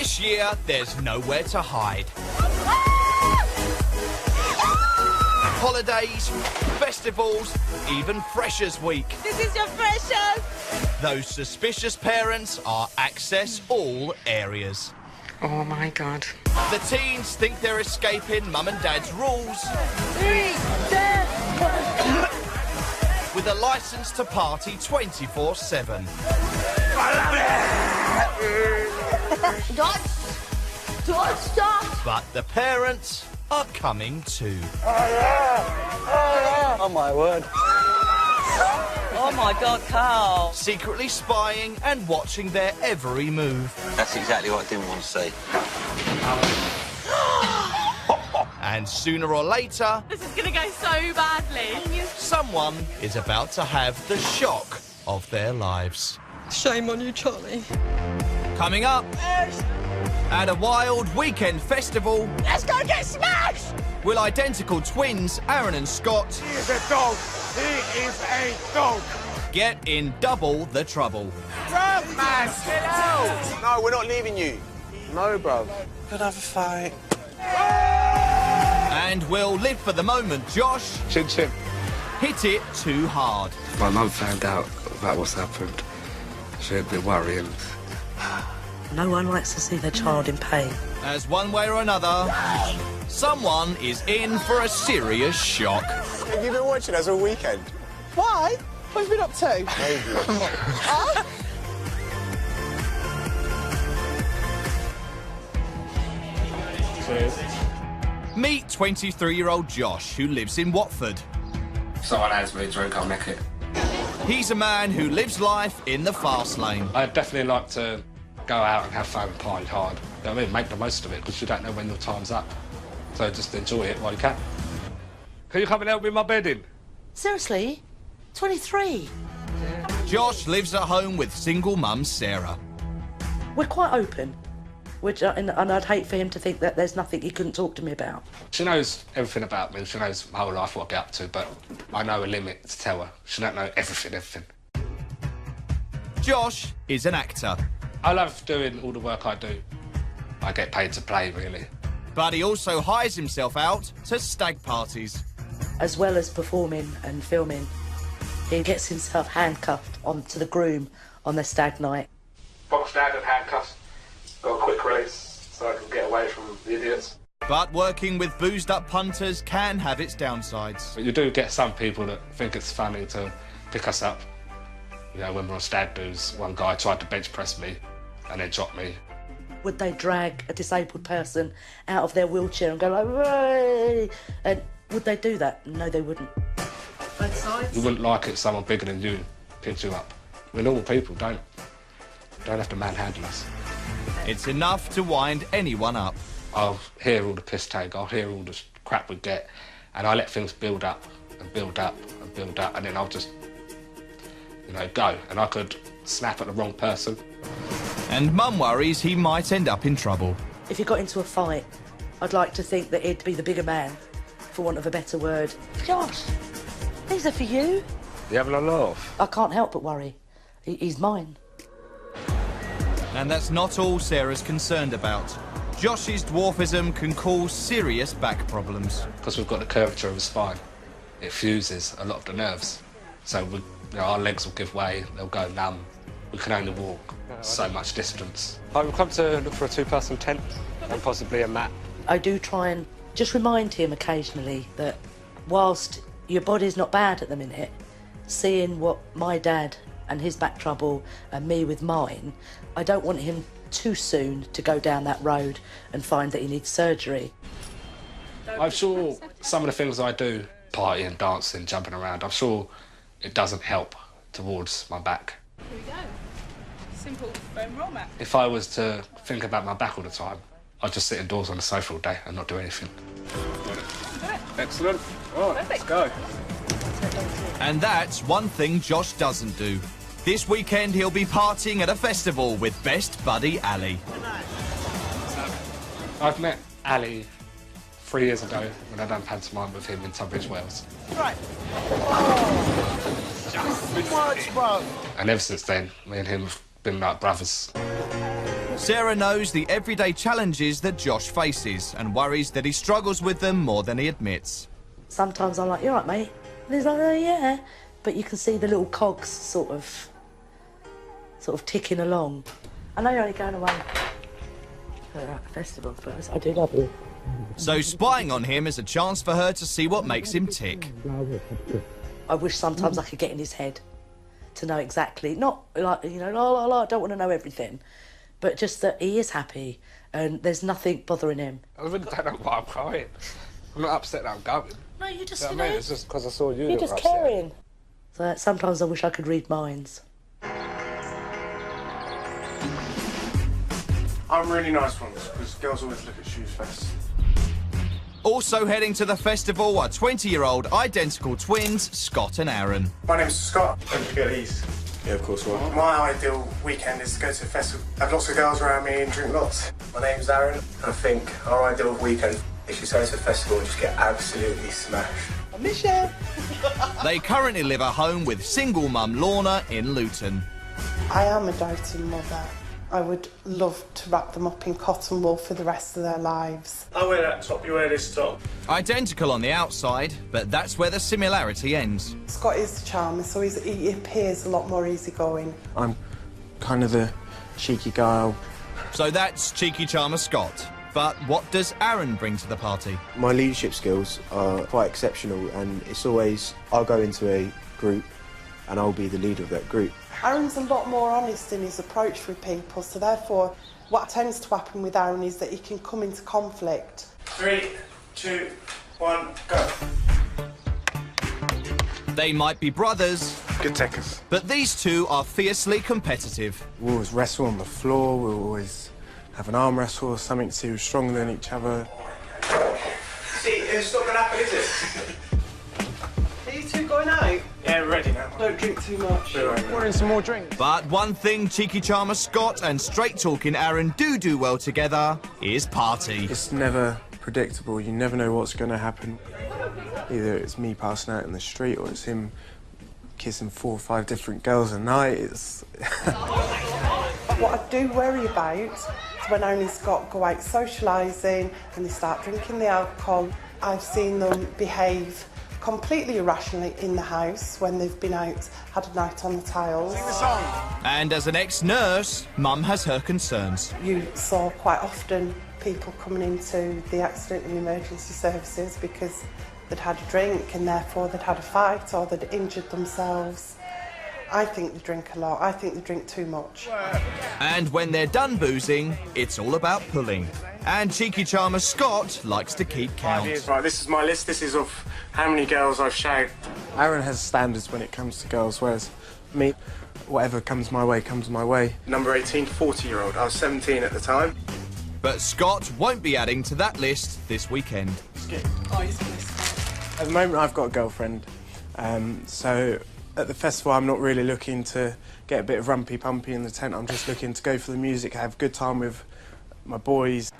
This year, there's nowhere to hide. Holidays, festivals, even Freshers Week. This is your Freshers! Those suspicious parents are access all areas. Oh my God. The teens think they're escaping mum and dad's rules. 3, 2, 1. With a licence to party 24/7. Don't stop! But the parents are coming too. Oh my word. Oh my God, Carl. Secretly spying and watching their every move. That's exactly what I didn't want to say. And sooner or later, This is gonna go so badly. someone is about to have the shock of their lives. Shame on you, Charlie. Coming up, at a wild weekend festival, Let's go get smashed! will identical twins Aaron and Scott He is a dog. He is a dog. get in double the trouble. Bruv, man, chill out. No, we're not leaving you. No, bruv. Could have a fight. And will live for the moment Josh Chin chin. hit it too hard. My mum found out about what's happened. She had been worrying. No one likes to see their child in pain. As one way or another, someone is in for a serious shock. Have you been watching us all weekend? Why? What have you been up to? Meet 23-year-old Josh, who lives in Watford. Someone has me a drink, I'll make it. He's a man who lives life in the fast lane. I'd definitely like to go out and have fun and party hard. You know what I mean? Make the most of it, because you don't know when your time's up. So just enjoy it while you can. Can you come and help me with my bedding? Seriously? 23? Josh lives at home with single mum Sarah. We're quite open. And I'd hate for him to think that there's nothing he couldn't talk to me about. She knows everything about me. She knows my whole life, what I get up to, but I know a limit to tell her. She don't know everything. Josh is an actor, I love doing all the work I do. I get paid to play, really. but he also hires himself out to stag parties. As well as performing and filming, he gets himself handcuffed onto the groom on their stag night. Box standard handcuffs. Got a quick release so I can get away from the idiots. But working with boozed-up punters can have its downsides. But you do get some people that think it's funny to pick us up. You know, when we're on stag do's, one guy tried to bench press me and then dropped me. Would they drag a disabled person out of their wheelchair and go like, "Hey!" And would they do that? No, they wouldn't. Both sides? You wouldn't like it if someone bigger than you picked you up. We're normal people, don't have to manhandle us. It's enough to wind anyone up. I'll hear all the piss take, I'll hear all the crap we get, and I let things build up and build up and build up, and then I'll just, go. And I could snap at the wrong person. And Mum worries he might end up in trouble. If you got into a fight, I'd like to think that he'd be the bigger man, for want of a better word. Josh, these are for you. You having a laugh? I can't help but worry. He's mine. And that's not all Sarah's concerned about. Josh's dwarfism can cause serious back problems. Because we've got the curvature of the spine, it fuses a lot of the nerves. So our legs will give way, they'll go numb. We can only walk so much distance. I've come to look for a two-person tent and possibly a mat. I do try and just remind him occasionally that whilst your body's not bad at the minute, seeing what my dad and his back trouble and me with mine, I don't want him too soon to go down that road and find that he needs surgery. I'm sure some of the things I do, partying, dancing, jumping around, I'm sure it doesn't help towards my back. Here we go. Simple foam roll mat. If I was to think about my back all the time, I'd just sit indoors on the sofa all day and not do anything. Excellent. All right, let's go. And that's one thing Josh doesn't do. This weekend he'll be partying at a festival with best buddy Ali. I've met Ali 3 years ago when I done pantomime with him in Tunbridge Wells. Right. Oh, just works, bro. And ever since then, me and him have been like brothers. Sarah knows the everyday challenges that Josh faces and worries that he struggles with them more than he admits. Sometimes I'm like, "You all right, mate?" And he's like, "Oh, yeah." But you can see the little cogs sort of ticking along. I know you're only going away for a festival, but I do love you. So spying on him is a chance for her to see what makes him tick. I wish sometimes I could get in his head to know exactly, not like, you know, I don't want to know everything, but just that he is happy and there's nothing bothering him. I really don't know why I'm crying. I'm not upset that I'm going. No, you're just, You know what I mean? It's just because I saw you. you're just caring. So sometimes I wish I could read minds. I'm really nice ones, because girls always look at shoes first. Also heading to the festival are 20-year-old identical twins, Scott and Aaron. My name's Scott. Don't forget these. Yeah, of course. Well, my ideal weekend is to go to a festival, have lots of girls around me and drink lots. My name's Aaron. I think our ideal weekend is just go to a festival and just get absolutely smashed. I miss you. They currently live at home with single mum Lorna in Luton. I am a doting mother. I would love to wrap them up in cotton wool for the rest of their lives. I wear that top, you wear this top. Identical on the outside, but that's where the similarity ends. Scott is the charmer, so he appears a lot more easygoing. I'm kind of the cheeky guy. So that's cheeky charmer Scott. But what does Aaron bring to the party? My leadership skills are quite exceptional, and it's always, I'll go into a group and I'll be the leader of that group. Aaron's a lot more honest in his approach with people, so therefore what tends to happen with Aaron is that he can come into conflict. 3, 2, 1, go. They might be brothers, Good takers. but these two are fiercely competitive. We always wrestle on the floor, we'll always have an arm wrestle or something to see who's stronger than each other. See, it's not going to happen, is it? Are you two going out? Yeah, we're ready now. Don't drink too much. We're in some more drinks. But one thing cheeky charmer Scott and straight-talking Aaron do well together is party. It's never predictable. You never know what's going to happen. Either it's me passing out in the street or it's him kissing 4 or 5 different girls a night. It's... What I do worry about is when Aaron and Scott go out socialising and they start drinking the alcohol. I've seen them behave completely irrationally in the house when they've been out, had a night on the tiles. Sing the song. And as an ex-nurse, Mum has her concerns. You saw quite often people coming into the accident and emergency services because they'd had a drink and therefore they'd had a fight or they'd injured themselves. I think they drink a lot. I think they drink too much. And when they're done boozing, it's all about pulling. And cheeky charmer Scott likes to keep count. Right, this is my list. This is of how many girls I've shagged. Aaron has standards when it comes to girls, whereas me, whatever comes my way, comes my way. Number 18, 40-year-old. I was 17 at the time. But Scott won't be adding to that list this weekend. At the moment, I've got a girlfriend, so at the festival, I'm not really looking to get a bit of rumpy-pumpy in the tent. I'm just looking to go for the music, have a good time with my boys.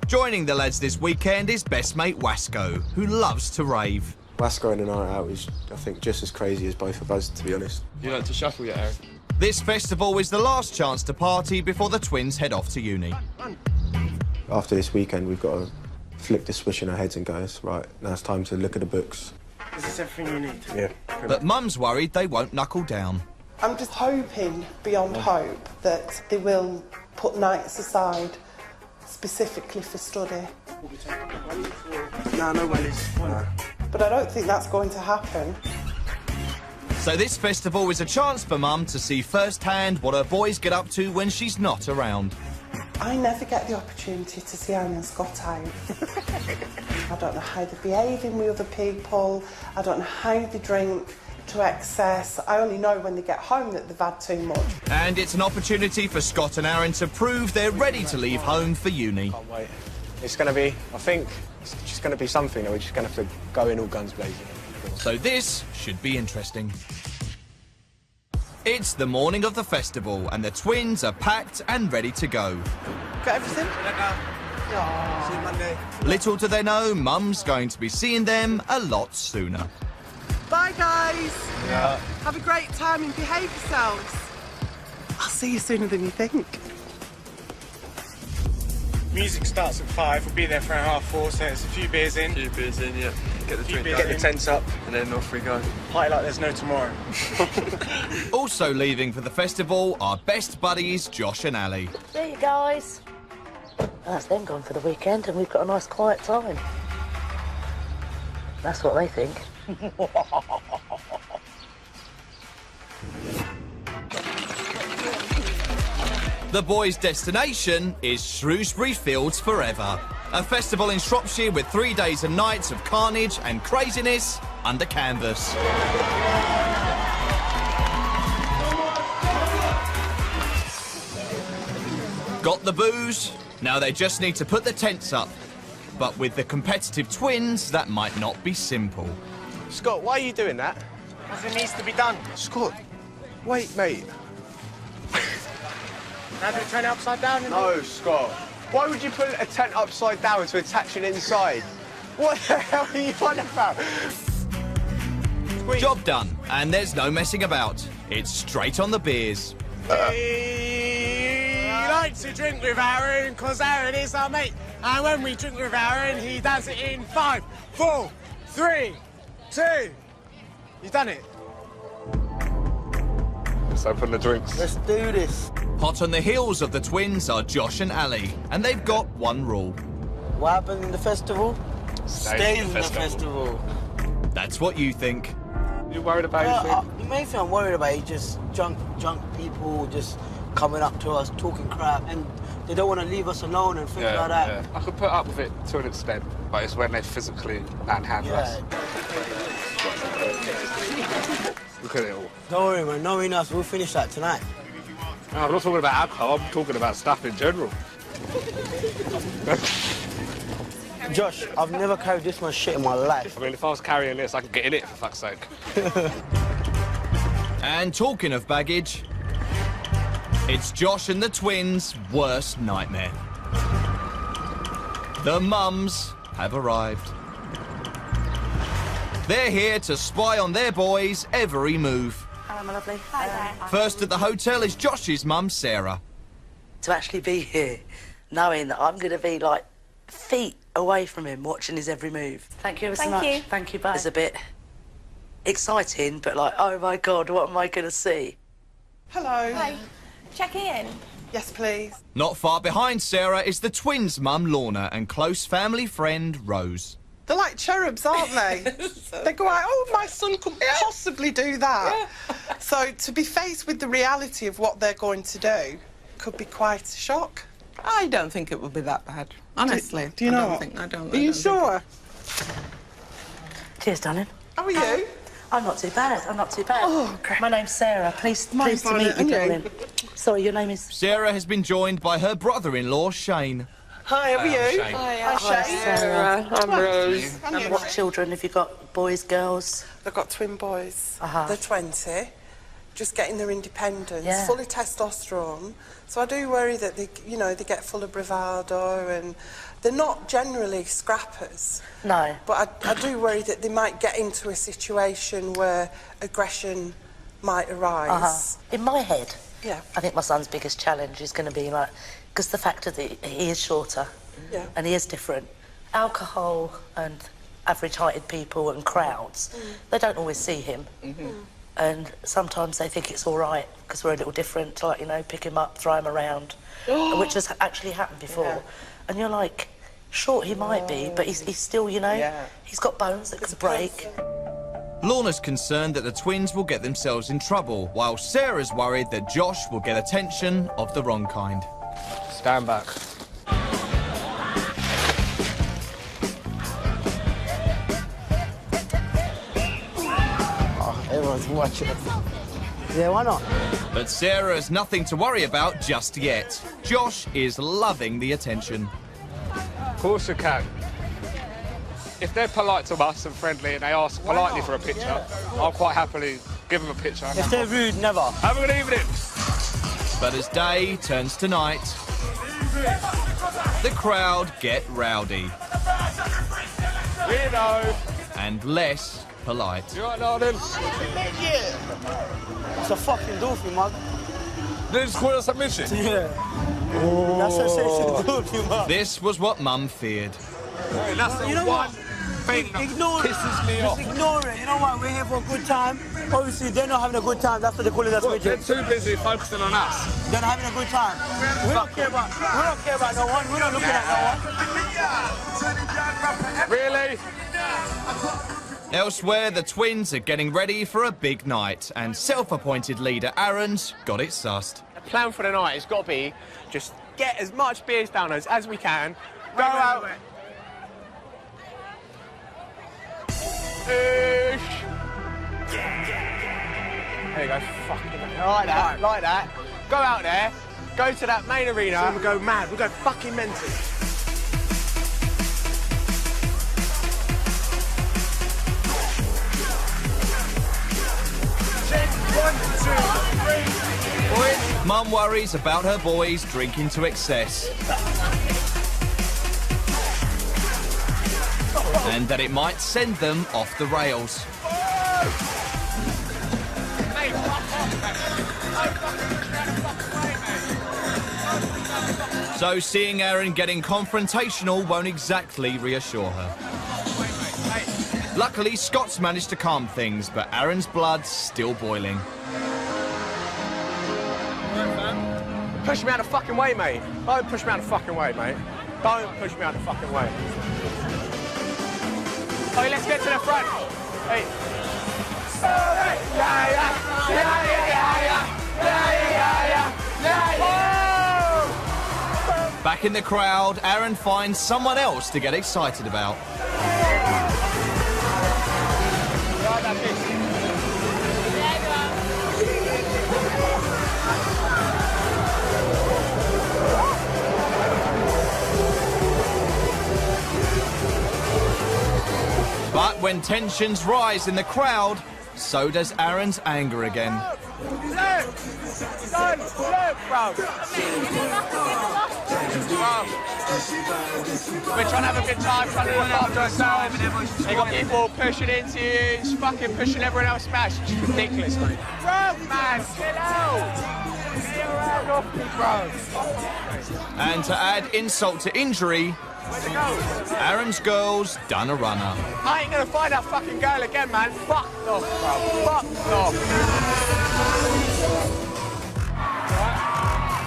Joining the lads this weekend is best mate Wasco, who loves to rave. Wasco and a night out is, I think, just as crazy as both of us, to be honest. You like to shuffle yet, Aaron? This festival is the last chance to party before the twins head off to uni. After this weekend, we've got to flick the switch in our heads and go, right, now it's time to look at the books. Is this everything you need? Yeah. But Mum's worried they won't knuckle down. I'm just hoping, beyond hope, that they will put nights aside specifically for study. No wellies. No. But I don't think that's going to happen. So this festival is a chance for Mum to see firsthand what her boys get up to when she's not around. I never get the opportunity to see Aaron and Scott out. I don't know how they're behaving with other people. I don't know how they drink to excess. I only know when they get home that they've had too much. And it's an opportunity for Scott and Aaron to prove they're ready to leave home for uni. Can't wait. It's going to be, I think, it's just going to be something that we're just going to have to go in all guns blazing. So this should be interesting. It's the morning of the festival and the twins are packed and ready to go. Got everything? See you Monday. Little do they know, Mum's going to be seeing them a lot sooner. Bye, guys. Yeah. Have a great time and behave yourselves. I'll see see you sooner than you think. Music starts at 5. We'll be there for 4:30, so it's a few beers in. Yeah. Get the drink, Get the tents up, and then off we go. party like there's no tomorrow. Also leaving for the festival are best buddies Josh and Ali. See you guys. That's them gone for the weekend and we've got a nice quiet time. That's what they think. The boys' destination is Shrewsbury Fields Forever, a festival in Shropshire with 3 days and nights of carnage and craziness under canvas. Got the booze? Now they just need to put the tents up. But with the competitive twins, that might not be simple. Scott, why are you doing that? Because it needs to be done. Scott, wait, mate. Now do we turn it upside down? No, Scott. Why would you put a tent upside down to attach it inside? What the hell are you on about? Job done, and there's no messing about. It's straight on the beers. He likes to drink with Aaron because Aaron is our mate. And when we drink with Aaron, he does it in 5, 4, 3, 2. You've done it. Let's open the drinks. Let's do this. Hot on the heels of the twins are Josh and Ali, and they've got one rule. What happened in the festival? Stay in the festival. That's what you think. You worried about anything? The main thing I'm worried about is just drunk people just coming up to us, talking crap, and they don't want to leave us alone and things like that. Yeah. I could put up with it to an extent, but it's when they physically manhandle us. Look at it all. Don't worry, man. Knowing us, we'll finish that tonight. No, I'm not talking about alcohol, I'm talking about stuff in general. Josh, I've never carried this much shit in my life. I mean, if I was carrying this, I could get in it, for fuck's sake. And talking of baggage, it's Josh and the twins' worst nightmare. The mums have arrived. They're here to spy on their boys' every move. Hello, my lovely. Hi there. First at the hotel is Josh's mum, Sarah. To actually be here, knowing that I'm going to be, like, feet away from him, watching his every move. Thank you ever so much. Thank you, bye. It's a bit exciting, but like, oh my God, what am I going to see? Hello. Hi. Checking in. Yes, please. Not far behind Sarah is the twins' mum, Lorna, and close family friend, Rose. They're like cherubs, aren't they? They go out, oh, my son couldn't possibly do that. Yeah. So to be faced with the reality of what they're going to do could be quite a shock. I don't think it will be that bad. Honestly. Do you know? I don't. Are you sure? Cheers, darling. How are you? I'm not too bad. I'm not too bad. Oh, okay. My name's Sarah. Pleased to meet you, darling. Sorry, your name is? Sarah has been joined by her brother-in-law, Shane. Hi, how are you? Hi, Sarah. I'm Rose. And what children have you got? Boys, girls? I've got twin boys. Uh-huh. They're 20, just getting their independence, Yeah. fully testosterone. So I do worry that they, you know, they get full of bravado and they're not generally scrappers. No. But I do worry that they might get into a situation where aggression might arise. In my head, Yeah. I think my son's biggest challenge is going to be like, because the fact that he is shorter, Yeah. and he is different. Alcohol and average-heighted people and crowds, they don't always see him. And sometimes they think it's all right because we're a little different, like, you know, pick him up, throw him around, which has actually happened before. Yeah. And you're like, short he might be, but he's still, you know, he's got bones that could break. Lorna's concerned that the twins will get themselves in trouble, while Sarah's worried that Josh will get attention of the wrong kind. Stand back. Everyone's watching. Yeah, why not? But Sarah has nothing to worry about just yet. Josh is loving the attention. Of course you can. If they're polite to us and friendly and they ask politely for a picture, I'll quite happily give them a picture. If they're rude, never. Have a good evening. But as day turns to night, the crowd get rowdy. We know. And less polite. You all right, darling? It's a fucking dolphin, mug. They just call it a submission? Yeah. That's a sensitive man. This was what Mum feared. Hey, that's the You know one what? thing that Ignore it. pisses me Just off. ignore it. You know what? We're here for a good time. Obviously, they're not having a good time. That's what they call it. Look, they're too busy focusing on us. They're not having a good time. We don't care about no one. We're not looking at no one. Really? Elsewhere, the twins are getting ready for a big night, and self-appointed leader Aaron's got it sussed. The plan for the night has got to be just get as much beers down as we can. Go out. There you go, fucking like that. Go out there, go to that main arena, and we'll go mad, we'll go fucking mental. Check, 1, 2, 3. Mum worries about her boys drinking to excess. And that it might send them off the rails. So seeing Aaron getting confrontational won't exactly reassure her. Luckily, Scott's managed to calm things, but Aaron's blood's still boiling. Push me out of the fucking way, mate. Don't push me out of the fucking way, mate. Don't push me out of the fucking way. Hey, let's get to the front. Hey. Back in the crowd, Aaron finds someone else to get excited about. But when tensions rise in the crowd, so does Aaron's anger again. We're trying to have a good time, trying to look after ourselves. You got people pushing into you, it's fucking pushing everyone else smash. It's ridiculous, mate. Bro, man, chill out. Get around off me, bro. And to add insult to injury, Aaron's girl's done a runner. I ain't gonna find that fucking girl again, man. Fuck off, bro. Fuck off.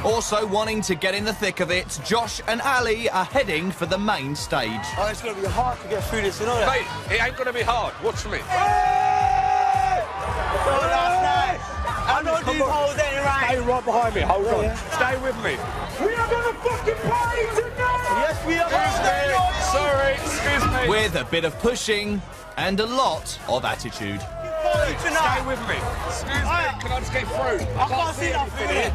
Also wanting to get in the thick of it, Josh and Ali are heading for the main stage. Oh, it's gonna be hard to get through this, you know that? Mate, it ain't gonna be hard. Watch me. I know these hoes ain't right. Stay right behind me. Hold on. Stay with me. We are gonna fucking party tonight! Yes, we are. Sorry, excuse me. With a bit of pushing and a lot of attitude. Stay with me. Excuse me, can I just get through? I can't see nothing here.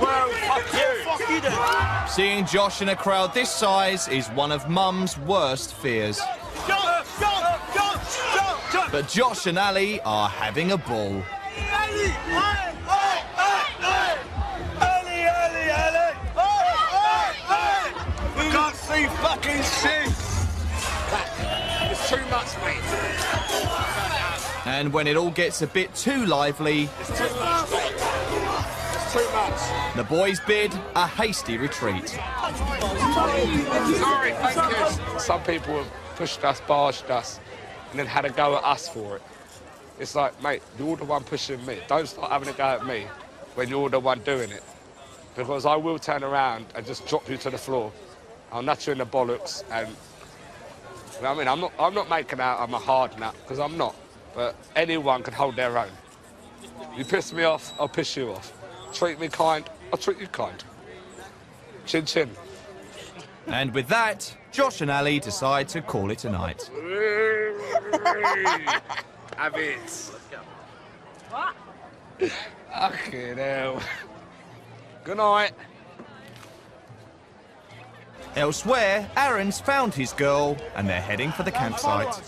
Well, fuck you. Fuck you then. Seeing Josh in a crowd this size is one of Mum's worst fears. But Josh and Ali are having a ball. We can't see fucking shit. It's too much, mate. And when it all gets a bit too lively, It's too much, mate. It's too much. the boys bid a hasty retreat. Sorry, thank you. Some people have pushed us, barged us, and then had a go at us for it. It's like, mate, you're the one pushing me. Don't start having a go at me when you're the one doing it. Because I will turn around and just drop you to the floor. I'll nut you in the bollocks and... You know what I mean? I'm not making out I'm a hard nut, because I'm not. But anyone can hold their own. You piss me off, I'll piss you off. Treat me kind, I'll treat you kind. Chin chin. And with that, Josh and Ali decide to call it a night. Have it. What? Fucking hell. Good night. Elsewhere, Aaron's found his girl and they're heading for the campsite.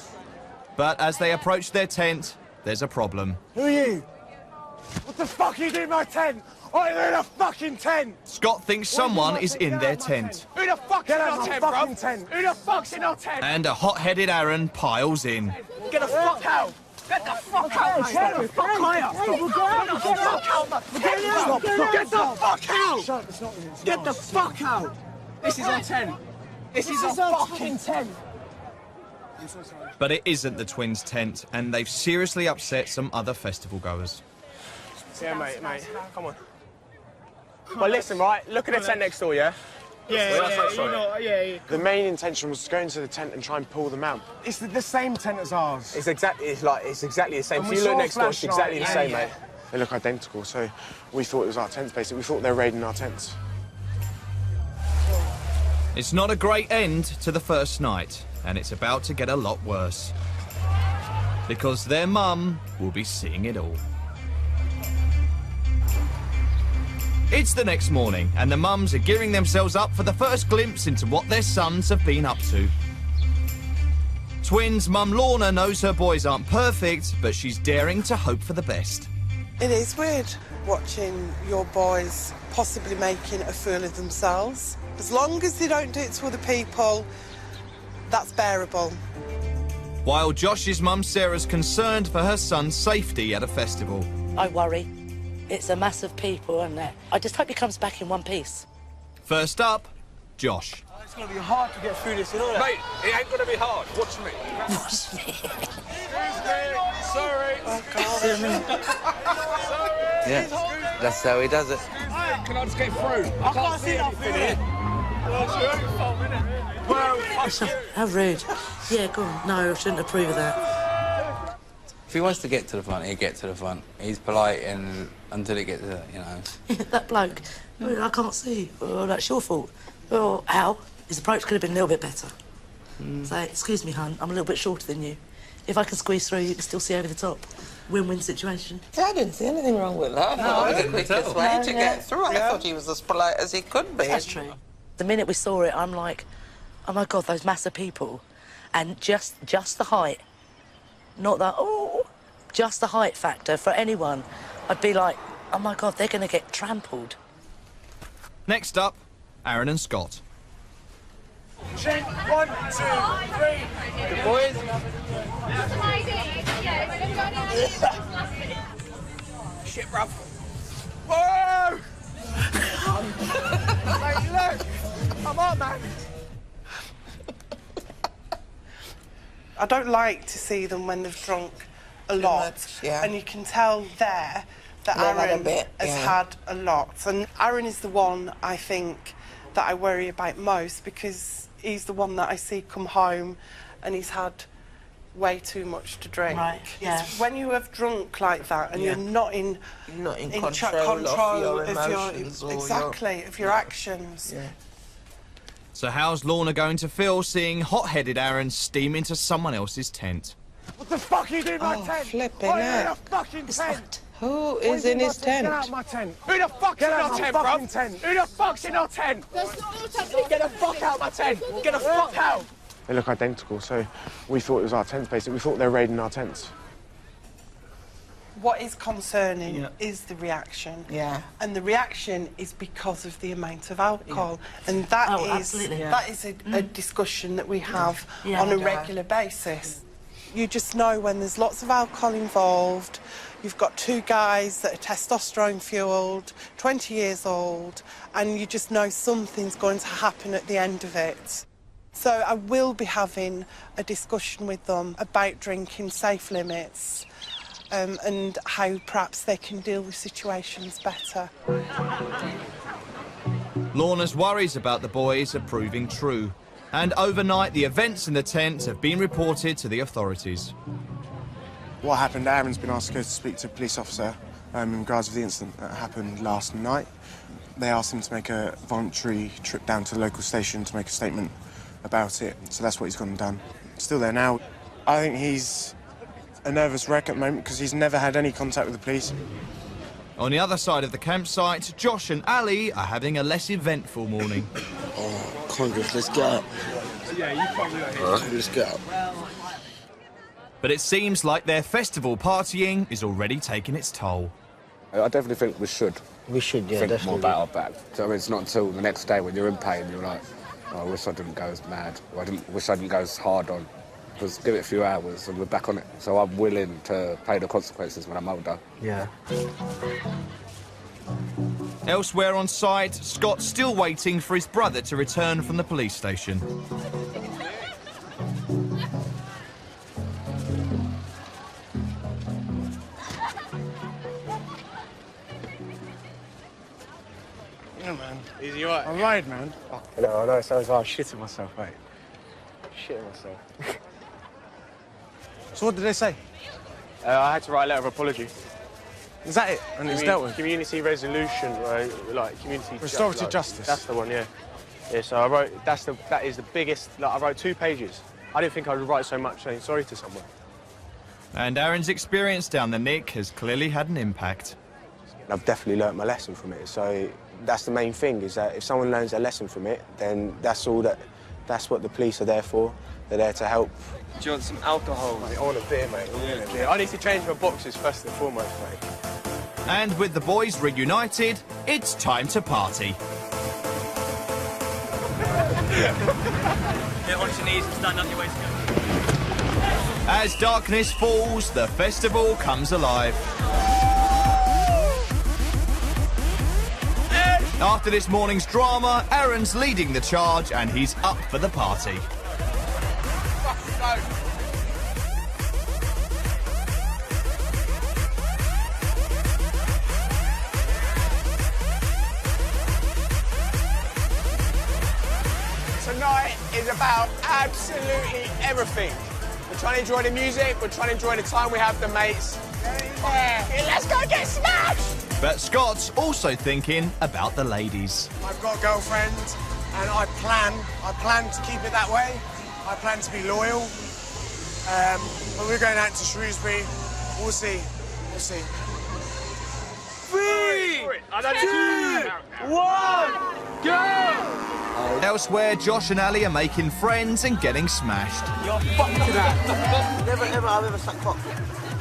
But as they approach their tent, there's a problem. Who are you? What the fuck are you doing in my tent? I'm in a fucking tent! Scott thinks someone is in their tent. Who the fuck's in our tent, bro? Who the fuck's in our tent? And a hot-headed Aaron piles in. Get the fuck out! Get the fuck out, mate! Get the fuck out! Get the fuck out! Get the fuck out! This is our tent. This is our fucking tent. But it isn't the twins' tent, and they've seriously upset some other festival goers. Yeah, mate, come on. Well, listen, right, look at the tent next door, yeah? Yeah. The main intention was to go into the tent and try and pull them out. It's the same tent as ours. It's exactly the same. And If you look next door, it's exactly the same, mate. They look identical, so we thought it was our tents, basically. We thought they were raiding our tents. It's not a great end to the first night, and it's about to get a lot worse. Because their mum will be seeing it all. It's the next morning, and the mums are gearing themselves up for the first glimpse into what their sons have been up to. Twins' mum Lorna knows her boys aren't perfect, but she's daring to hope for the best. It is weird watching your boys possibly making a fool of themselves. As long as they don't do it to other people, that's bearable. While Josh's mum Sarah's concerned for her son's safety at a festival. I worry. It's a mass of people, and I just hope he comes back in one piece. First up, Josh. It's going to be hard to get through this, you know that? Mate, it ain't going to be hard. Watch me. Watch me. Sorry. Yeah, that's how he does it. Can I just get through? I can't see nothing here. How rude. Yeah, go on. No, I shouldn't approve of that. If he wants to get to the front, he'll get to the front. He's polite and until he gets to, you know. That bloke, I can't see. Oh, that's your fault. Oh, Al, his approach could have been a little bit better. Say, excuse me, hon, I'm a little bit shorter than you. If I can squeeze through, you can still see over the top. Win-win situation. I didn't see anything wrong with that. No, it was the quickest way to get through. I thought he was as polite as he could be. That's true. The minute we saw it, I'm like, oh my God, those massive people. And just the height. Not that, just the height factor for anyone. I'd be like, oh my God, they're going to get trampled. Next up, Aaron and Scott. Check, 1, 2, 3. Good boys. Shit, bruv. Whoa! Mate, look! Come on, man. I don't like to see them when they've drunk a lot. Yeah. And you can tell there that They've had a Aaron bit, has yeah. had a lot. And Aaron is the one, I think, that I worry about most because he's the one that I see come home and he's had way too much to drink. Right, yeah. It's when you have drunk like that and you're not in control of your emotions or of your actions. Yeah. So how's Lorna going to feel seeing hot-headed Aaron steam into someone else's tent? What the fuck are you doing in my tent? flipping What are you in a heck. fucking tent? Who is in his tent? Get out of my tent. Who the fuck's in our tent, bro? Who the fuck's in our tent? Get the fuck out of my tent. Get the fuck out. They look identical, so we thought it was our tents, basically. We thought they were raiding our tents. What is concerning is the reaction. Yeah. And the reaction is because of the amount of alcohol. And that absolutely. that is a discussion that we have on a regular basis. You just know when there's lots of alcohol involved, you've got two guys that are testosterone fueled, 20 years old, and you just know something's going to happen at the end of it. So I will be having a discussion with them about drinking, safe limits, and how perhaps they can deal with situations better. Lorna's worries about the boys are proving true. And overnight, the events in the tent have been reported to the authorities. What happened, Aaron's been asked to go to speak to a police officer in regards to the incident that happened last night. They asked him to make a voluntary trip down to the local station to make a statement about it. So that's what he's gone and done. Still there now. I think he's a nervous wreck at the moment because he's never had any contact with the police. On the other side of the campsite, Josh and Ali are having a less eventful morning. Oh, Congress, let's get up. Yeah, you probably are. Let's get up. But it seems like their festival partying is already taking its toll. I definitely think we should. We should, yeah, think definitely. more about our back. So it's not until the next day when you're in pain, you're like, oh, I wish I didn't go as mad. Or wish I didn't go as hard on. Just give it a few hours and we're back on it. So I'm willing to pay the consequences when I'm older. Yeah. Elsewhere on site, Scott's still waiting for his brother to return from the police station. Yeah, man. Easy, you right? I'm right, man. Oh, no, I know it sounds like I'm shitting myself, mate. Shitting myself. So what did they say? I had to write a letter of apology. Is that it? And it's dealt with? Community resolution, right? Like community... Restorative justice. That's the one, yeah. Yeah, so I wrote... That is the biggest... Like, I wrote 2 pages. I didn't think I would write so much saying sorry to someone. And Aaron's experience down the Nick has clearly had an impact. I've definitely learnt my lesson from it, so that's the main thing, is that if someone learns a lesson from it, then that's what the police are there for. They're there to help. Do you want some alcohol? Mate, I want a beer, mate. Yeah, I need to change my boxes first and foremost, mate. And with the boys reunited, it's time to party. Get onto your knees and stand up your way to go. As darkness falls, the festival comes alive. After this morning's drama, Aaron's leading the charge and he's up for the party. Tonight is about absolutely everything. We're trying to enjoy the music, we're trying to enjoy the time we have with the mates. Yeah, let's go get smashed! But Scott's also thinking about the ladies. I've got a girlfriend, and I plan to keep it that way. I plan to be loyal. But we're going out to Shrewsbury. We'll see. We'll see. 3, 2, 1, go! Elsewhere, Josh and Ali are making friends and getting smashed. You're fucked to that. Never ever I've ever sucked cock.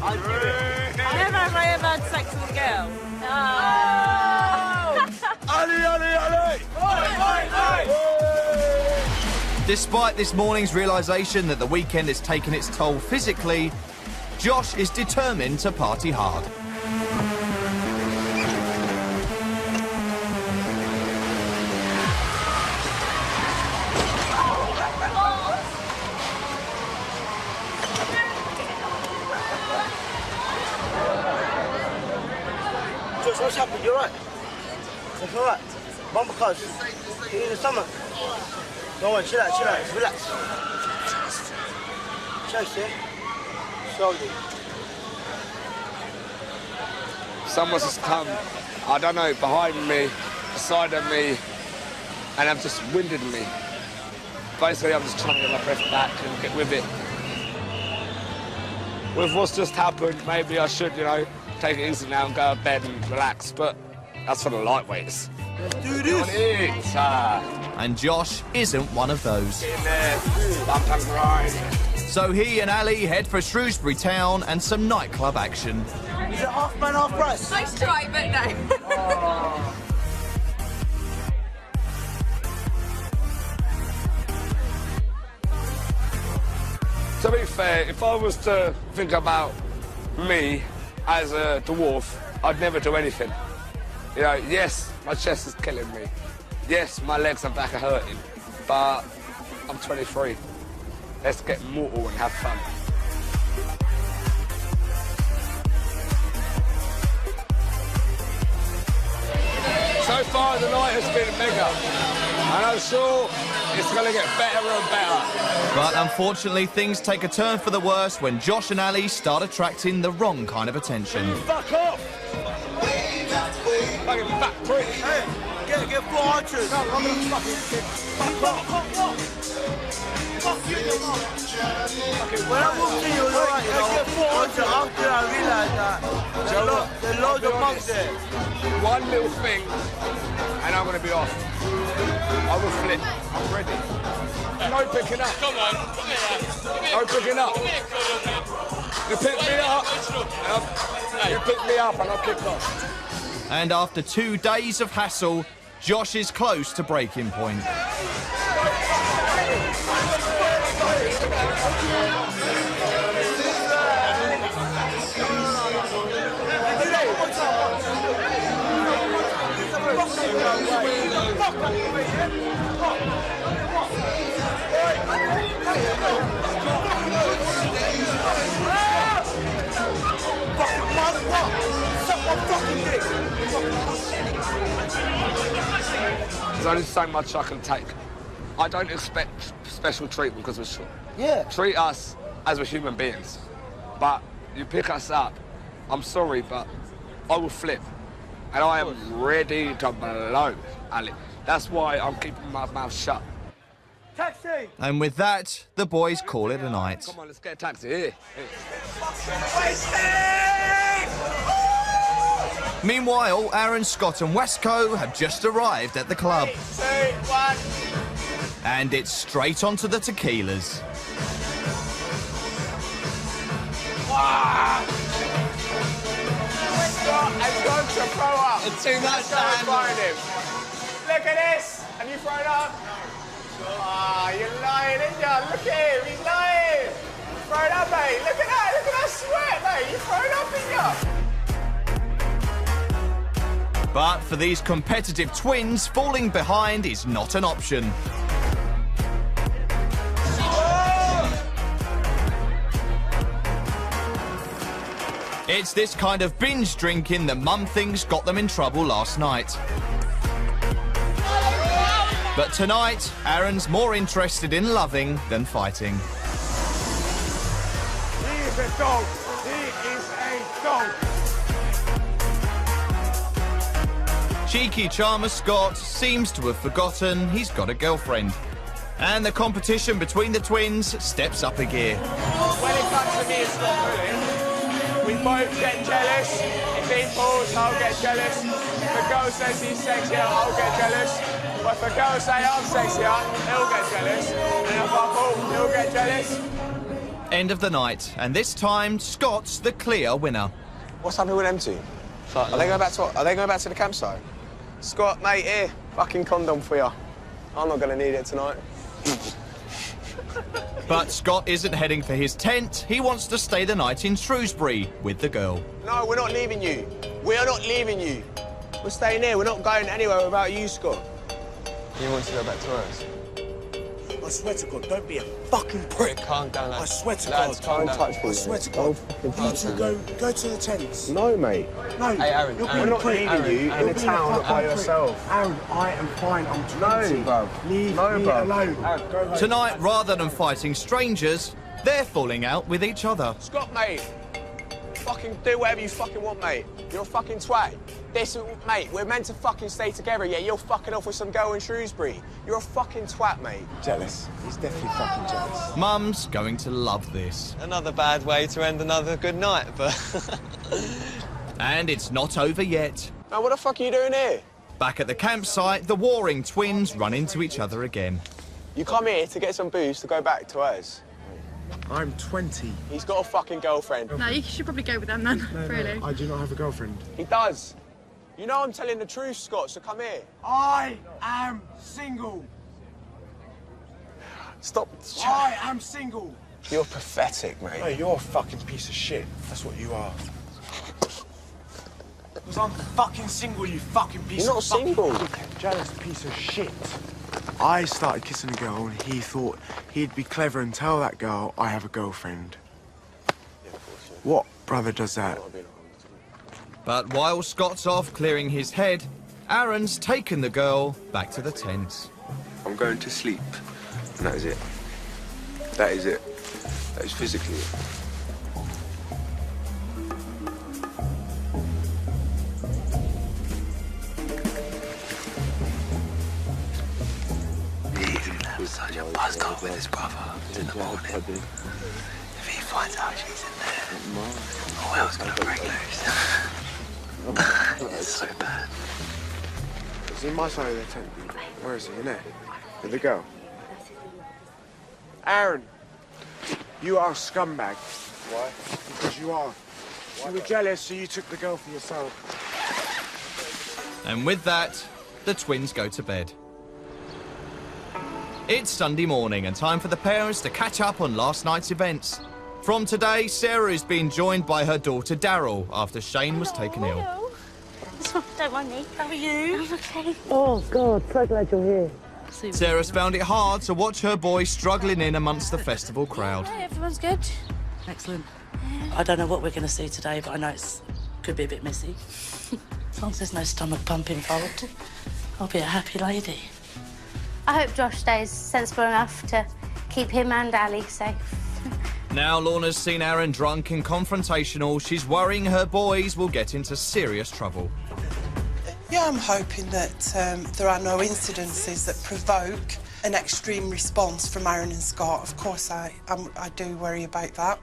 I do it. Never have I ever had sex with a girl. Ali, Ali, Ali! Oi, oi, oi! Despite this morning's realisation that the weekend has taken its toll physically, Josh is determined to party hard. Just what's happened? You're right. It's all right. Bumper cars. You need the stomach. Don't worry, chill out, relax. Chase it. Slowly. Someone's just come, I don't know, behind me, beside of me, and have just winded me. Basically, I'm just trying to get my breath back and get with it. With what's just happened, maybe I should, take it easy now and go to bed and relax, but that's for the lightweights. Let's do this! And Josh isn't one of those. In there, bump and grind. So he and Ali head for Shrewsbury Town and some nightclub action. Is it half man, half price? Nice try, but no. To be fair, if I was to think about me as a dwarf, I'd never do anything. Yes, my chest is killing me. Yes, my legs and back are hurting, but I'm 23. Let's get mortal and have fun. So far, the night has been mega, and I'm sure it's going to get better and better. But unfortunately, things take a turn for the worse when Josh and Ali start attracting the wrong kind of attention. Fuck off! Fucking fat prick. Hey, get 4 archers. No, I'm gonna fuck off. When I walked in, you was alright, get 4 archers. After I realised that there's loads of monks there. One little thing, and I'm gonna be off. I will flip. I'm ready. No picking up. Come on, come here. No picking up. You pick me up. You pick me up and I'll kick off. And after 2 days of hassle, Josh is close to breaking point. There's only so much I can take. I don't expect special treatment because we're short. Yeah. Treat us as we're human beings. But you pick us up, I'm sorry, but I will flip. And I am ready to blow, Ali. That's why I'm keeping my mouth shut. Taxi! And with that, the boys call it a night. Come on, let's get a taxi. Here. Meanwhile, Aaron, Scott and Wesco have just arrived at the club. 3, 2, 1. And it's straight onto the tequilas. Scott has gone to throw up. It's too much Let's go and to find him. Look at this. Have you thrown up? Ah, you're lying, ain't you? Look at him. He's lying. Thrown up, mate. Look at that. Look at that sweat, mate. You thrown up, ain't you? But for these competitive twins, falling behind is not an option. It's this kind of binge drinking that mum thinks got them in trouble last night. But tonight, Aaron's more interested in loving than fighting. He is a dog. He is a dog. Cheeky charmer Scott seems to have forgotten he's got a girlfriend. And the competition between the twins steps up a gear. When it comes to me and Scott Pulling, we both get jealous. If he pulls, I'll get jealous. If a girl says he's sexier, I'll get jealous. But if a girl say I'm sexier, he'll get jealous. And if I pull, he'll get jealous. End of the night, and this time Scott's the clear winner. What's happening with them two? Are they going back to the campsite? Scott, mate, here, fucking condom for you. I'm not going to need it tonight. But Scott isn't heading for his tent. He wants to stay the night in Shrewsbury with the girl. No, we're not leaving you. We are not leaving you. We're staying here. We're not going anywhere without you, Scott. You want to go back to us? I swear to God, don't be a fucking prick. Calm down, lads. I swear to Lads, God. calm Don't down. touch me. I swear to God. You two go to the tents. No, mate. No, Hey, Aaron, you're Aaron. being We're not prick. leaving Aaron, you Aaron. in a You're being town fucking by prick. yourself. Aaron, I am fine. I'm 20. No, bruv. Leave No, me bruv. alone. Go home. Tonight, rather than fighting strangers, they're falling out with each other. Scott, mate. Fucking do whatever you fucking want, mate. You're a fucking twat. Mate, we're meant to fucking stay together, yeah? You're fucking off with some girl in Shrewsbury. You're a fucking twat, mate. Jealous. He's definitely fucking jealous. Mum's going to love this. Another bad way to end another good night, but... And it's not over yet. Now, what the fuck are you doing here? Back at the campsite, the warring twins run into each other again. You come here to get some booze to go back to us. I'm 20. He's got a fucking girlfriend. No, you should probably go with them then, really. I do not have a girlfriend. He does. You know I'm telling the truth, Scott, so come here. I am single. Stop. I am single. You're pathetic, mate. No, you're a fucking piece of shit. That's what you are. Because I'm fucking single, you fucking piece You're not of fucking single. jealous piece of shit. I started kissing a girl and he thought he'd be clever and tell that girl I have a girlfriend. What brother does that? But while Scott's off clearing his head, Aaron's taken the girl back to the tent. I'm going to sleep. And that is it. That is it. That is physically it. Such a buzzkill with his brother in the morning. If he finds out she's in there, all hell's gonna break loose. It's so bad. Is he in my side of the tent? Where is he? In there? With the girl? Aaron, you are a scumbag. Why? Because you are. You were jealous, so you took the girl for yourself. And with that, the twins go to bed. It's Sunday morning and time for the parents to catch up on last night's events. From today, Sarah is being joined by her daughter Daryl after Shane was taken ill. It's Don't mind me. How are you? I'm okay. Oh, God, so glad you're here. Sarah's found it hard to watch her boy struggling in amongst the festival crowd. Hey, everyone's good. Excellent. I don't know what we're going to see today, but I know it could be a bit messy. As long as there's no stomach pump involved, I'll be a happy lady. I hope Josh stays sensible enough to keep him and Ali safe. Now Lorna's seen Aaron drunk and confrontational, she's worrying her boys will get into serious trouble. Yeah, I'm hoping that there are no incidences that provoke an extreme response from Aaron and Scott. Of course, I do worry about that.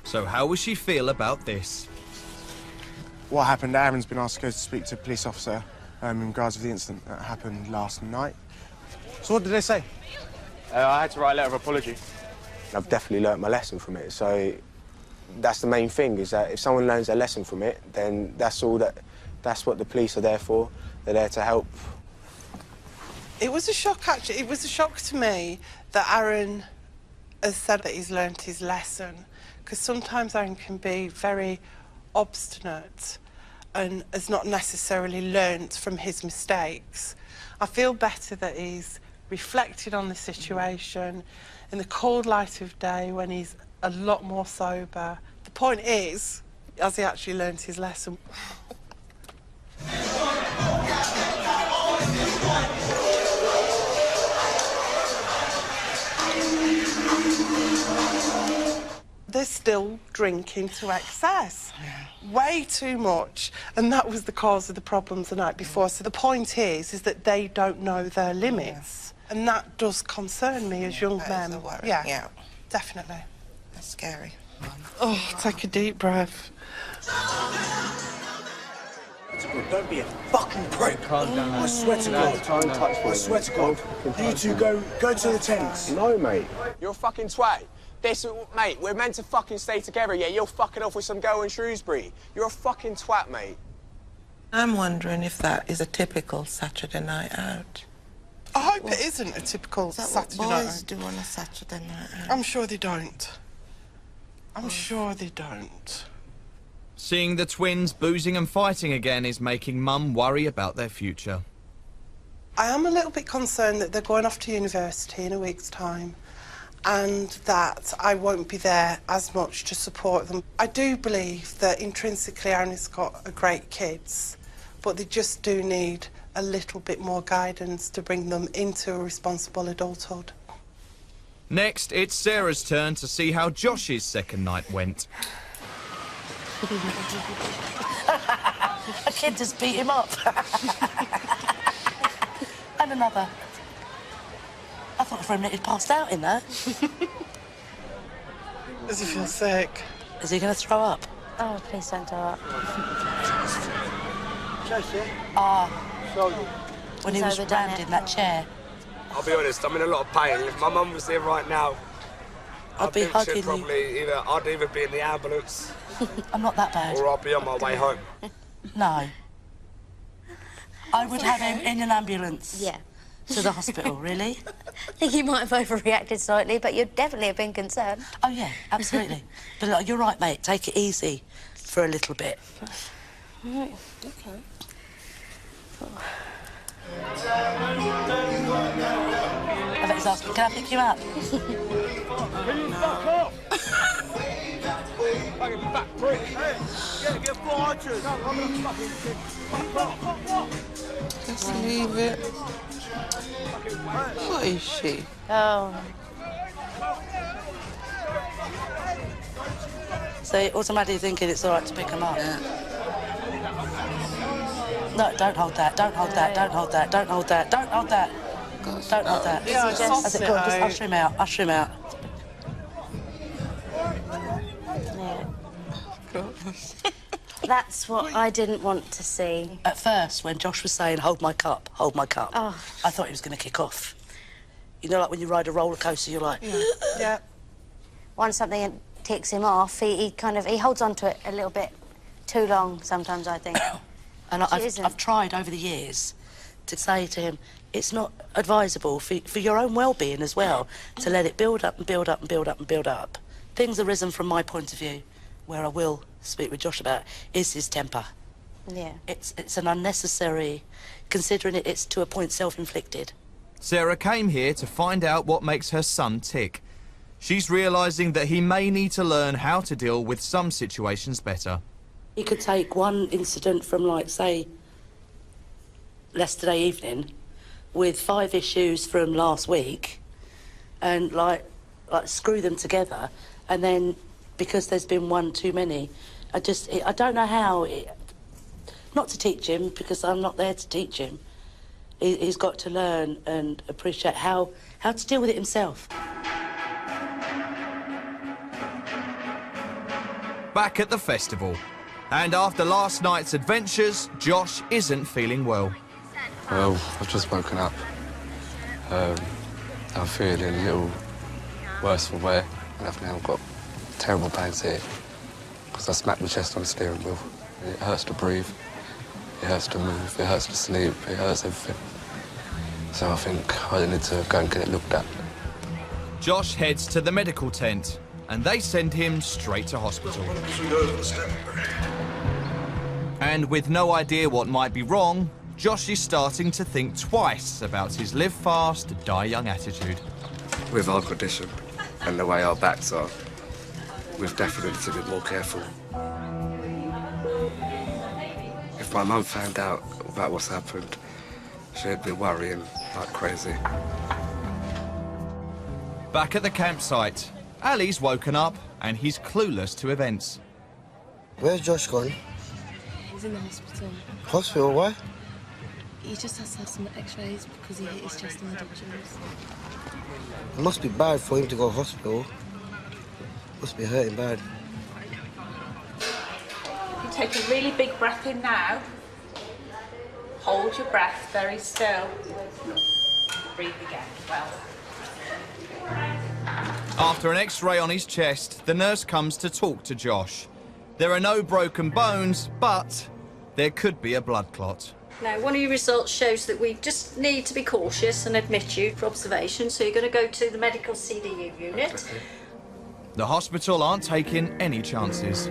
So how will she feel about this? What happened, Aaron's been asked to go to speak to a police officer in regards to the incident that happened last night. So what did they say? I had to write a letter of apology. I've definitely learnt my lesson from it, so that's the main thing, is that if someone learns a lesson from it, then that's what the police are there for. They're there to help. It was a shock, actually. It was a shock to me that Aaron has said that he's learnt his lesson, because sometimes Aaron can be very obstinate and has not necessarily learnt from his mistakes. I feel better that he's reflected on the situation in the cold light of day when he's a lot more sober. The point is, has he actually learnt his lesson? They're still drinking to excess. Way too much. And that was the cause of the problems the night before. So the point is that they don't know their limits. And that does concern me as young men. Yeah, definitely. That's scary. Oh, take a deep breath. Don't be a fucking prick. I swear to God. I swear to God. You two go to the tents. No, mate. You're a fucking twat. Mate, we're meant to fucking stay together, yeah? You're fucking off with some girl in Shrewsbury. You're a fucking twat, mate. I'm wondering if that is a typical Saturday night out. I hope it isn't a typical Saturday night out. Boys do on a Saturday night out. I'm sure they don't. I'm sure they don't. Seeing the twins boozing and fighting again is making Mum worry about their future. I am a little bit concerned that they're going off to university in a week's time and that I won't be there as much to support them. I do believe that intrinsically Aaron and Scott are great kids, but they just do need a little bit more guidance to bring them into a responsible adulthood. Next, it's Sarah's turn to see how Josh's second night went. A kid just beat him up. And another. I thought for a minute he'd passed out in that. Does he feel sick? Is he going to throw up? Oh, please don't throw up. When he was rammed in that chair. I'll be honest, I'm in a lot of pain. If my mum was here right now, I'd be hugging you. I'd either be in the ambulance. I'm not that bad. Or I'll be on my way home. No. I would have him in an ambulance. Yeah. To the hospital, really? I think you might have overreacted slightly, but you'd definitely have been concerned. Oh, yeah, absolutely. But look, you're right, mate. Take it easy for a little bit. Right, okay. I bet he's asking, can I pick you up? Can you fuck off? Fucking fat prick. Hey, get 4 archers. No, I'm gonna fucking fuck off. Just leave it. What is she? Oh. So you're automatically thinking it's all right to pick him up? Yeah. No, don't hold that, don't hold that, don't hold that, don't hold that, don't hold that. Don't hold that. Yeah, That's it, go on, just usher him out, usher him out. That's what I didn't want to see. At first, when Josh was saying, hold my cup, oh. I thought he was going to kick off. You know, like when you ride a roller coaster, you're like... Yeah. Once something ticks him off, he holds on to it a little bit too long sometimes, I think. And I've tried over the years to say to him, it's not advisable for your own well-being as well to let it build up and build up and build up and build up. Things arisen from my point of view, where I will speak with Josh about, is his temper. Yeah. It's an unnecessary, considering it's to a point self-inflicted. Sarah came here to find out what makes her son tick. She's realising that he may need to learn how to deal with some situations better. He could take one incident from, like, say, yesterday evening, with 5 issues from last week, and like screw them together, and then because there's been one too many, I don't know how. Not to teach him, because I'm not there to teach him. He's got to learn and appreciate how to deal with it himself. Back at the festival, and after last night's adventures, Josh isn't feeling well. Well, I've just woken up. I'm feeling a little worse for wear, and I've now got terrible pains here because I smacked my chest on the steering wheel. It hurts to breathe, it hurts to move, it hurts to sleep, it hurts everything. So I think I need to go and get it looked at. Josh heads to the medical tent, and they send him straight to hospital. And with no idea what might be wrong, Josh is starting to think twice about his live fast, die young attitude. With our condition and the way our backs are, we've definitely to be more careful. If my mum found out about what's happened, she'd be worrying like crazy. Back at the campsite, Ali's woken up and he's clueless to events. Where's Josh gone? He's in the hospital. Hospital, why? He just has to have some x-rays because he hit his chest in the doctors. It must be bad for him to go to hospital. Must be hurting bad. You take a really big breath in now. Hold your breath very still. Breathe again. Well. After an x-ray on his chest, the nurse comes to talk to Josh. There are no broken bones, but there could be a blood clot. Now, one of your results shows that we just need to be cautious and admit you for observation, so you're going to go to the medical CDU unit. The hospital aren't taking any chances.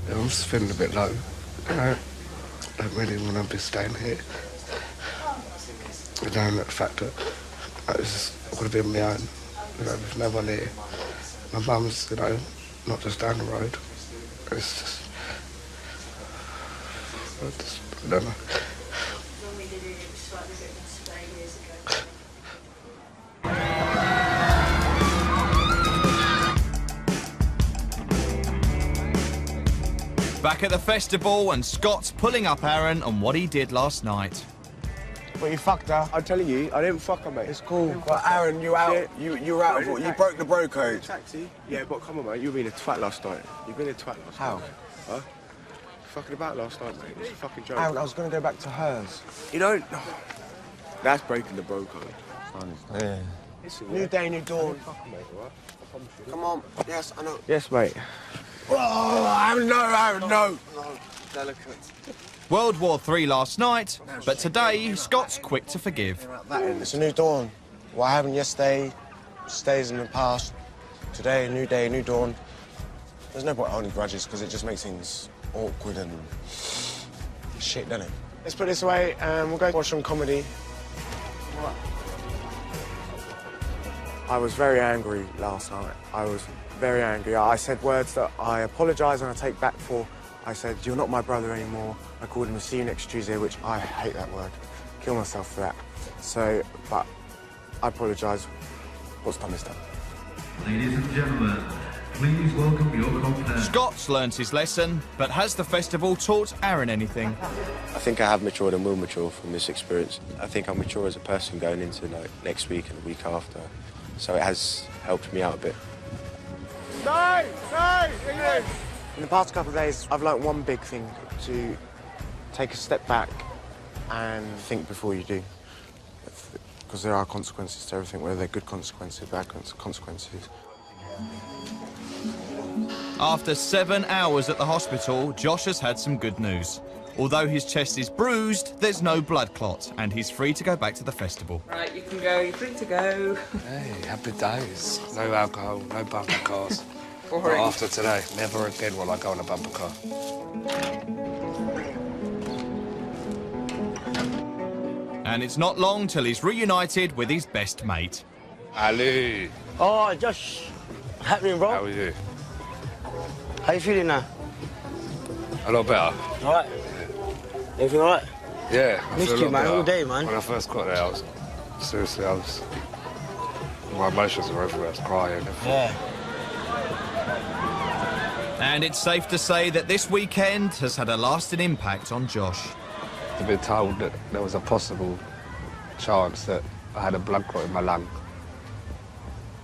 I'm just feeling a bit low. I don't really want to be staying here. I don't know the fact that I just want to be on my own, with no one here. My mum's, not just down the road. It's just... I don't know. Back at the festival, and Scott's pulling up Aaron on what he did last night. But you fucked her. I'm telling you, I didn't fuck her, mate. It's cool. But Aaron, you out. You were out of it. You broke the bro code. Taxi? Yeah, but come on, mate. You were being a twat last night. You've been a twat last night. How? Huh? Fucking about last night, mate. It was a fucking joke. Aaron, I was going to go back to hers. You don't... That's breaking the bro code. Yeah. New day, new dawn. Come on. Yes, I know. Yes, mate. Oh, Aaron, no. No, delicate. World War III last night, but today, Scott's quick to forgive. It's a new dawn. What happened yesterday stays in the past. Today, a new day, a new dawn. There's no point holding grudges because it just makes things awkward and shit, doesn't it? Let's put it this way, we'll go watch some comedy. What? I was very angry last night. I was very angry. I said words that I apologise and I take back for. I said, you're not my brother anymore. I called him a see you next Tuesday, which I hate that word. Kill myself for that. So, but I apologise. What's done is done. Ladies and gentlemen, please welcome your compare. Scott's learnt his lesson, but has the festival taught Aaron anything? I think I have matured and will mature from this experience. I think I'm mature as a person going into next week and the week after. So it has helped me out a bit. No! In the past couple of days, I've learnt one big thing, to take a step back and think before you do. Because there are consequences to everything, whether they're good consequences, bad consequences. After 7 hours at the hospital, Josh has had some good news. Although his chest is bruised, there's no blood clot, and he's free to go back to the festival. Right, you can go. You're free to go. Hey, happy days. No alcohol, no bumper cars. Boring. But after today, never again will I go on a bumper car. And it's not long till he's reunited with his best mate. Ali. Oh, Josh. Happening, bro? How are you? How you feeling now? A lot better. All right. Everything all right? Yeah. I Missed feel a you, lot man, better. all day, man. When I first got there, my emotions were everywhere. I was crying. Yeah. And it's safe to say that this weekend has had a lasting impact on Josh. To be told that there was a possible chance that I had a blood clot in my lung,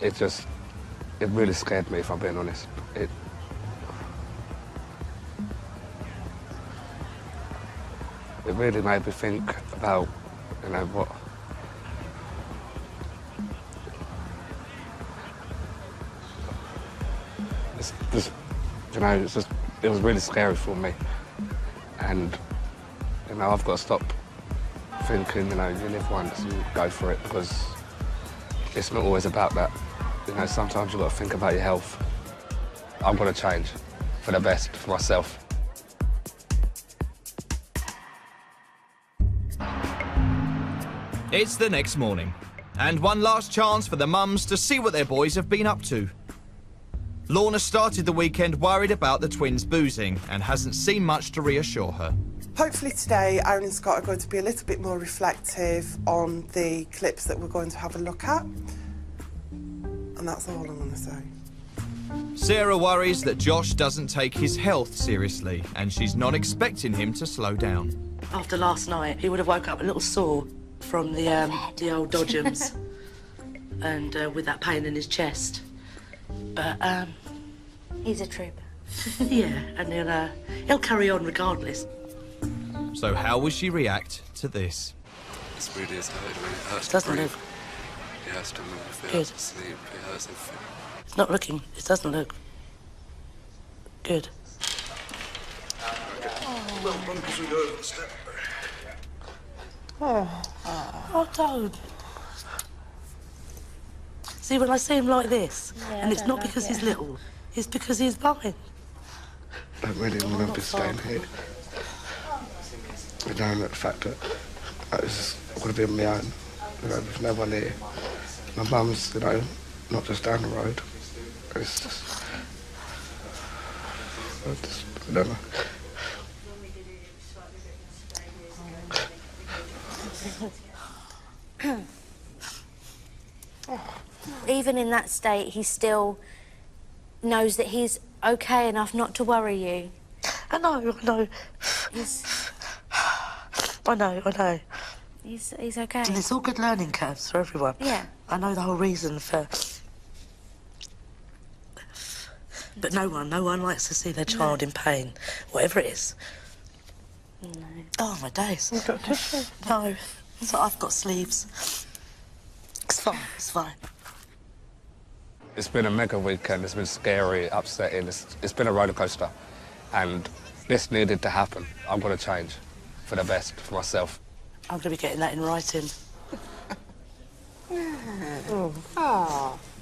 it really scared me, if I'm being honest. It really made me think about, you know, what it was really scary for me. And, you know, I've got to stop thinking, you know, you live once and go for it, because it's not always about that. You know, sometimes you've got to think about your health. I'm going to change for the best, for myself. It's the next morning, and one last chance for the mums to see what their boys have been up to. Lorna started the weekend worried about the twins boozing and hasn't seen much to reassure her. Hopefully today, Aaron and Scott are going to be a little bit more reflective on the clips that we're going to have a look at. And that's all I'm going to say. Sarah worries that Josh doesn't take his health seriously, and she's not expecting him to slow down. After last night, he would have woke up a little sore from the old dodgems and with that pain in his chest. But he's a trooper. Yeah, and he'll carry on regardless. So how will she react to this? It's really is hurting me. It hurts Doesn't to breathe. look It hurts to move. It good. hurts to sleep. It hurts everything. It's not looking. It doesn't look good. Oh, don't. See, when I see him like this, and it's not because he's little, it's because he's fine. I really want to be staying here. I know the fact that I was going to be on my own, you know, with no one here. My mum's, you know, not just down the road. It's just, I don't know. Even in that state, he still knows that he's okay enough not to worry you. I know. I know. He's okay. And it's all good learning curves for everyone. Yeah. I know the whole reason for... But no one likes to see their child in pain, whatever it is. No. Oh, my days. No. So I've got sleeves. It's fine. It's been a mega weekend. It's been scary, upsetting. It's been a roller coaster. And this needed to happen. I'm going to change for the best, for myself. I'm going to be getting that in writing.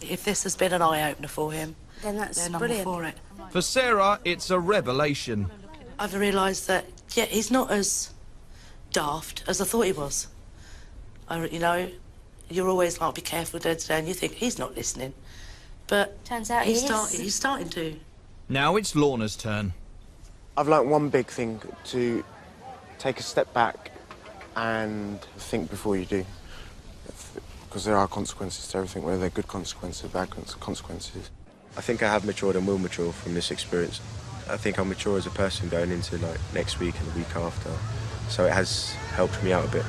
If this has been an eye-opener for him, then that's I'm brilliant. all for it. For Sarah, it's a revelation. I've realised that, yeah, he's not as daft as I thought he was. You know, you're always like, be careful, day-to-day, and you think he's not listening. But turns out he's starting to. Now it's Lorna's turn. I've learnt one big thing, to take a step back and think before you do. Because there are consequences to everything, whether they're good consequences, bad consequences. I think I have matured and will mature from this experience. I think I'll mature as a person going into like next week and the week after. So it has helped me out a bit.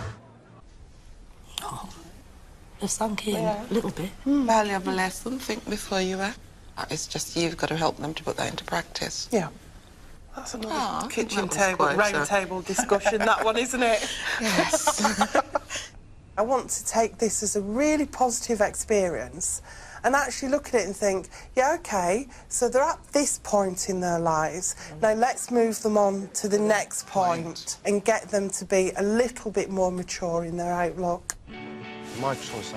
Oh, it's sunk in a little bit. Valuable lesson. Think before you act. It's just you've got to help them to put that into practice. Yeah. That's another I think kitchen that was table, quite round table discussion, that one, isn't it? Yes. I want to take this as a really positive experience and actually look at it and think, yeah, OK, so they're at this point in their lives. Now let's move them on to the next point and get them to be a little bit more mature in their outlook. My choice,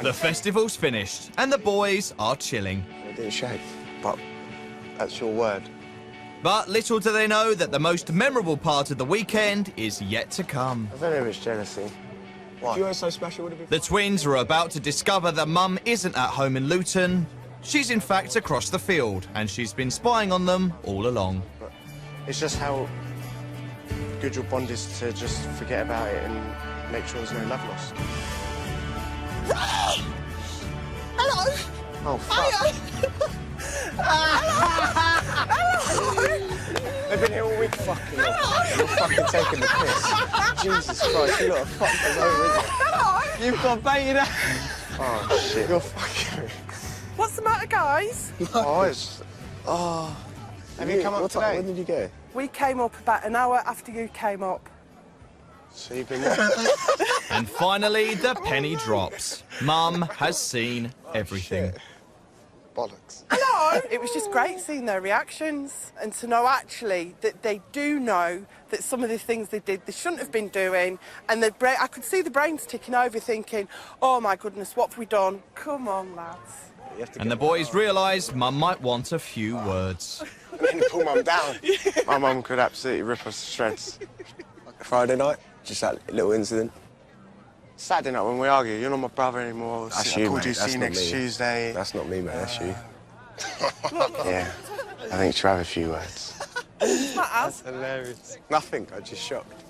The festival's finished, and the boys are chilling. I didn't shake, but that's your word. But little do they know that the most memorable part of the weekend is yet to come. I don't know if it's jealousy. If you weren't so special, would it be... The twins are about to discover that Mum isn't at home in Luton. She's in fact across the field, and she's been spying on them all along. But it's just how good your bond is to just forget about it and make sure there's no love lost. Hello. Oh, fuck. They've been here all week fucking off. You're fucking taking the piss. Jesus Christ, you lot are fucked us over, isn't it? Hello. You've got baited out. Oh, shit. You're fucking... What's the matter, guys? Oh, it's... Oh... Have you come up today? When did you go? We came up about an hour after you came up. So you've been there? And finally, the penny drops. Mum has seen everything. Shit. Bollocks. Hello! It was just great seeing their reactions and to know actually that they do know that some of the things they did they shouldn't have been doing, and I could see the brains ticking over thinking, oh my goodness, what have we done? Come on, lads. And the boys realise Mum might want a few words. I mean, pull Mum down. My mum could absolutely rip us to shreds. Friday night, just that little incident. Saturday night when we argue, you're not my brother anymore. That's I you, called mate. you, That's see you not next me. Tuesday. That's not me, mate. That's you. Yeah, I think she'll have a few words. That's hilarious. Nothing. I'm just shocked.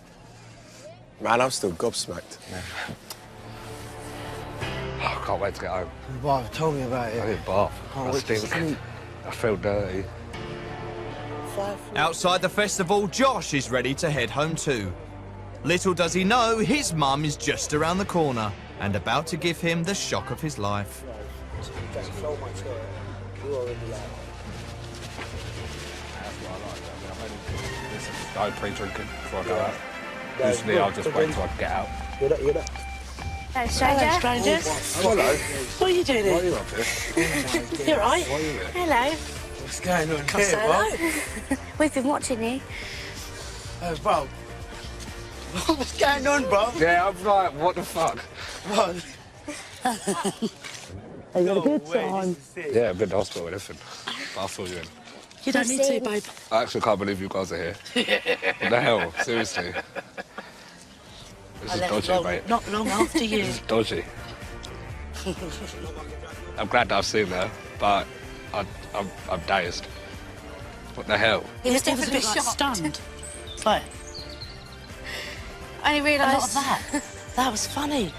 Man, I'm still gobsmacked. I can't wait to get home. Bob, tell me about it. I need a bath. Can't I wait to stink. sleep. I feel dirty. Outside the festival, Josh is ready to head home too. Little does he know, his mum is just around the corner and about to give him the shock of his life. I pre-drinking before I go out. Usually I'll just wait till I get out. You're that. Hello, stranger. Hello, strangers. Hello. What are you doing Why are here? you up here? You're right. Why are you here? Hello. What's going on Come here, say Bob? hello. We've been watching you. Bob. What's going on, bro? Yeah, I'm like, what the fuck? What? Have you had a good time? Yeah, I've been to hospital and everything. But I'll fill you in. You don't need to, babe. I actually can't believe you guys are here. What the hell? Seriously. This I is left dodgy, long, mate. not long after you. This is dodgy. I'm glad that I've seen her, but I'm dazed. What the hell? He was He was a definitely bit like shocked. stunned. It's like, I only a lot of realised. that. That was funny.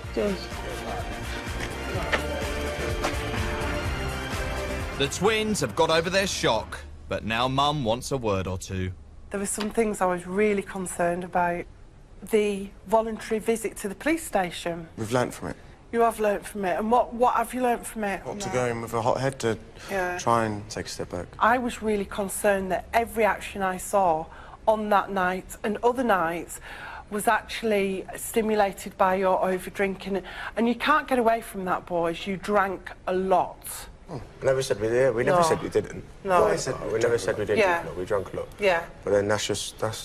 The twins have got over their shock, but now Mum wants a word or two. There were some things I was really concerned about. The voluntary visit to the police station. We've learnt from it. You have learnt from it. And what have you learnt from it? Not to go in with a hot head, to Yeah. try and take a step back. I was really concerned that every action I saw on that night and other nights was actually stimulated by your over-drinking. And you can't get away from that, boys. You drank a lot. We never said we did. We never No. said we didn't. No. We never said we didn't. Yeah. No, we drank a lot. Yeah. But then that's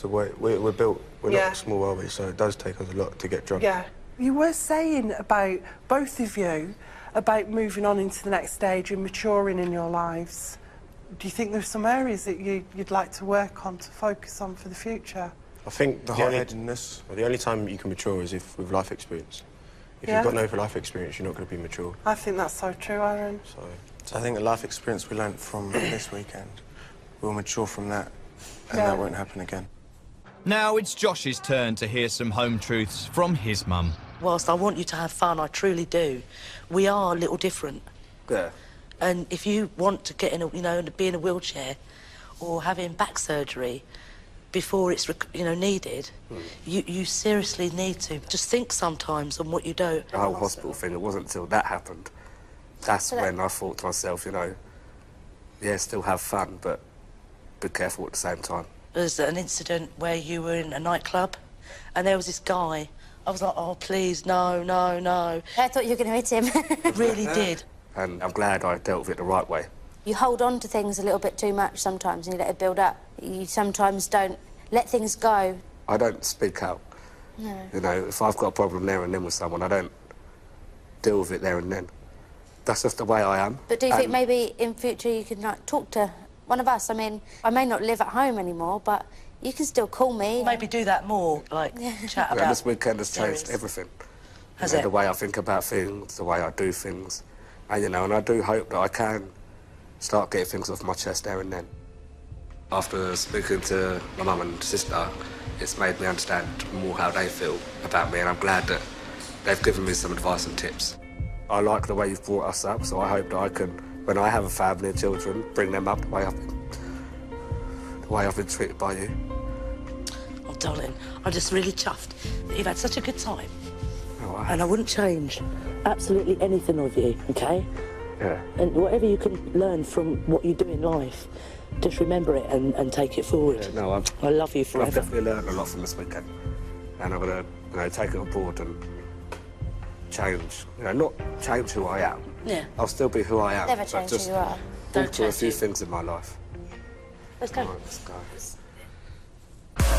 the way we're built. We're Yeah. not small, are we? So it does take us a lot to get drunk. Yeah. You were saying about, both of you, about moving on into the next stage and maturing in your lives. Do you think there's some areas that you'd like to work on, to focus on for the future? I think The only- hot-headedness. the only time you can mature is if with life experience. If Yeah. you've got no life experience, you're not going to be mature. I think that's so true, Aaron. So I think the life experience we learnt from this weekend, we'll mature from that, and Yeah. that won't happen again. Now it's Josh's turn to hear some home truths from his mum. Whilst I want you to have fun, I truly do, we are a little different. Yeah. And if you want to get in a, be in a wheelchair or having back surgery before it's, needed, you seriously need to just think sometimes on what you do. The whole hospital thing, it wasn't until that happened. That's when I thought to myself, yeah, still have fun, but be careful at the same time. There's an incident where you were in a nightclub and there was this guy. I was like, oh, please, no, no, no. I thought you were going to hit him. Really did. And I'm glad I dealt with it the right way. You hold on to things a little bit too much sometimes and you let it build up. You sometimes don't let things go. I don't speak out. No. If I've got a problem there and then with someone, I don't deal with it there and then. That's just the way I am. But do you think maybe in future you could talk to one of us. I mean, I may not live at home anymore, but you can still call me. Maybe do that more, like chat about... Yeah, this weekend has changed areas. everything. Has You know, it? the way I think about things, the way I do things. And, you know, and I do hope that I can start getting things off my chest there and then. After speaking to my mum and sister, it's made me understand more how they feel about me, and I'm glad that they've given me some advice and tips. I like the way you've brought us up, so I hope that I can, when I have a family and children, bring them up the way I've been treated by you. Oh, darling, I'm just really chuffed that you've had such a good time. Oh, And I wouldn't change absolutely anything of you, OK? Yeah. And whatever you can learn from what you do in life, just remember it and take it forward. Yeah, no, I love you forever. I've definitely learned a lot from this weekend, and I'm gonna, you know, take it on board and change. You know, not change who I am. Yeah. I'll still be who I am. Never but change just who you are. Don't alter a change few you. things in my life. Let's go. Right, let's go.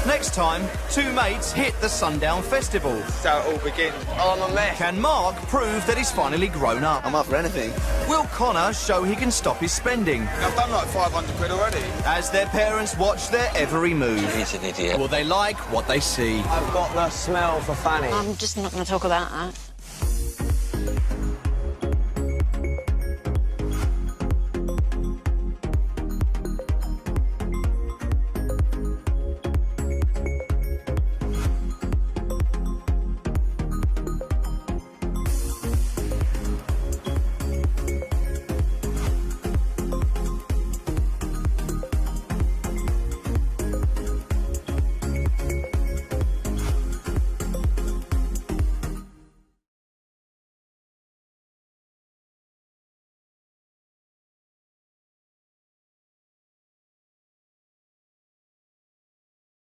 Next time, two mates hit the Sundown Festival. That's how it all begins. Oh, I'm a mess. Can Mark prove that he's finally grown up? I'm up for anything. Will Connor show he can stop his spending? I've done like 500 quid already. As their parents watch their every move. He's an idiot. Will they like what they see? I've got the smell for Fanny. I'm just not going to talk about that.